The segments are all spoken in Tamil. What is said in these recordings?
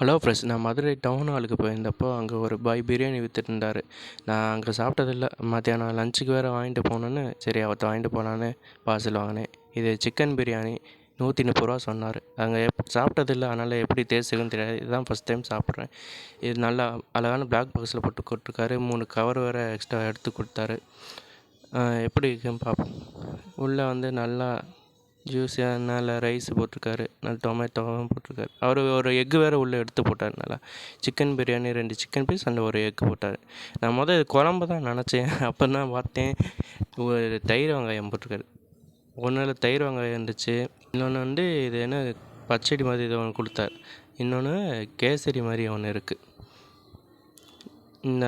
ஹலோ ஃப்ரெண்ட்ஸ், நான் மதுரை டவுன் ஹாலுக்கு போயிருந்தப்போ அங்கே ஒரு பாய் பிரியாணி வித்துட்டு இருந்தார். நான் அங்கே சாப்பிட்டதில்ல. மத்தியானம் லஞ்சுக்கு வேறு வாங்கிட்டு போகணுன்னு சரி அவர்கிட்ட வாங்கிட்டு போகலான்னு பார்சல் வாங்கினேன். இது சிக்கன் பிரியாணி 130 சொன்னார். அங்கே சாப்பிட்டதில்ல, அதனால் எப்படி டேஸ்ட் இருக்குன்னு தெரியாது. இதுதான் ஃபஸ்ட் டைம் சாப்பிட்றேன். இது நல்லா அழகான பிளாக் பாக்ஸில் போட்டு கொடுத்துருக்காரு. 3 கவர் வேறு எக்ஸ்ட்ரா எடுத்து கொடுத்தாரு. எப்படி இருக்குன்னு பார்ப்போம். உள்ளே வந்து நல்லா ஜூஸியாக நல்லா ரைஸ் போட்டிருக்காரு, நல்லா டொமேட்டோவும் போட்டிருக்காரு. அவர் ஒரு எக்கு வேறு உள்ளே எடுத்து போட்டார். நல்லா chicken biryani 2 chicken piece and ஒரு எக்கு போட்டார். நான் குழம்பு தான் நினச்சேன். அப்போ தான் பார்த்தேன் ஒரு தயிர் வெங்காயம் போட்டிருக்காரு. ஒன்றில் தயிர் வெங்காயம் இருந்துச்சு, இன்னொன்று வந்து இது என்ன பச்சடி மாதிரி இது ஒன்று கொடுத்தார், இன்னொன்று கேசரி மாதிரி ஒன்று இருக்குது. இந்த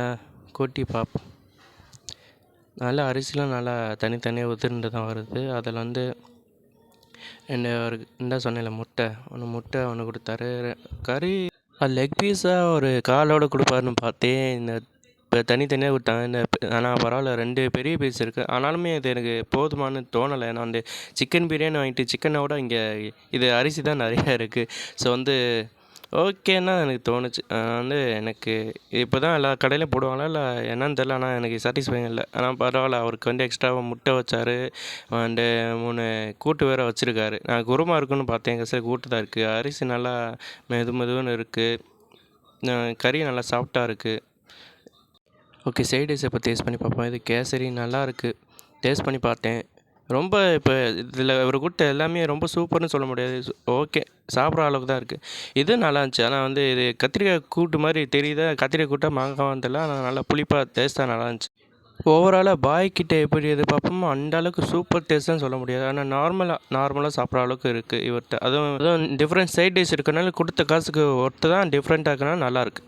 கொட்டி பார்ப்போம். நல்லா அரிசிலாம் நல்லா தனித்தனியாக உதிர்ந்து தான் வருது. அதில் வந்து இந்த சொன்னேன்ல முட்டை ஒன்று கொடுத்தாரு. கறி அது லெக் பீஸாக ஒரு காலோடு கொடுப்பாருன்னு பார்த்தேன். இப்போ தனித்தனியாக கொடுத்தாங்க. ஆனால் பரவாயில்ல, 2 பெரிய பீஸ் இருக்குது. ஆனாலுமே இது எனக்கு போதுமானு தோணலை. நான் வந்து சிக்கன் பிரியாணி வாங்கிட்டு சிக்கனை விட இங்கே இது அரிசி தான் நிறையா இருக்குது. ஸோ வந்து ஓகேன்னா எனக்கு தோணுச்சு. எனக்கு இப்போ தான் எல்லா கடையிலையும் போடுவாங்களா இல்லை என்னன்னு தெரில, ஆனால் எனக்கு சாட்டிஸ்ஃபைங் இல்லை. ஆனால் பரவாயில்ல, அவருக்கு வந்து எக்ஸ்ட்ராவாக முட்டை வச்சார் அண்டு 3 கூட்டு வேறு வச்சுருக்காரு. நான் குருமா இருக்குன்னு பார்த்தேன், கடைசியில் கூட்டு தான் இருக்குது. அரிசி நல்லா மெதுன்னு இருக்குது. கறி நல்லா சாஃப்டாக இருக்குது. ஓகே, சைட் டிஷ் இப்போ டேஸ்ட் பண்ணி பார்ப்போம். இது கேசரி நல்லா இருக்குது. டேஸ்ட் பண்ணி பார்த்தேன். ரொம்ப இப்போ இதில் ஒரு கூட்ட எல்லாமே ரொம்ப சூப்பர்னு சொல்ல முடியாது. ஓகே, சாப்பிட்ற அளவுக்கு தான் இருக்குது. இது நல்லா இருந்துச்சு. ஆனால் வந்து இது கத்திரிக்காய் கூட்டு மாதிரி தெரியுதா, கத்திரிக்காய் கூட்டாக மாங்காவான்னு தெரியல. ஆனால் நல்லா புளிப்பாக டேஸ்ட்டாக நல்லா இருந்துச்சு. ஓவராலாக பாய்கிட்ட எப்படி எதிர்பார்ப்போமோ அந்த அளவுக்கு சூப்பர் டேஸ்ட்டுன்னு சொல்ல முடியாது. ஆனால் நார்மலாக சாப்பிட்ற அளவுக்கு இருக்குது இவர்கிட்ட. அதுவும் டிஃப்ரெண்ட் சைட் டிஷ் இருக்கனால கொடுத்த காசுக்கு ஒர்த்து தான், டிஃப்ரெண்ட்டாக இருக்கனால நல்லாயிருக்கு.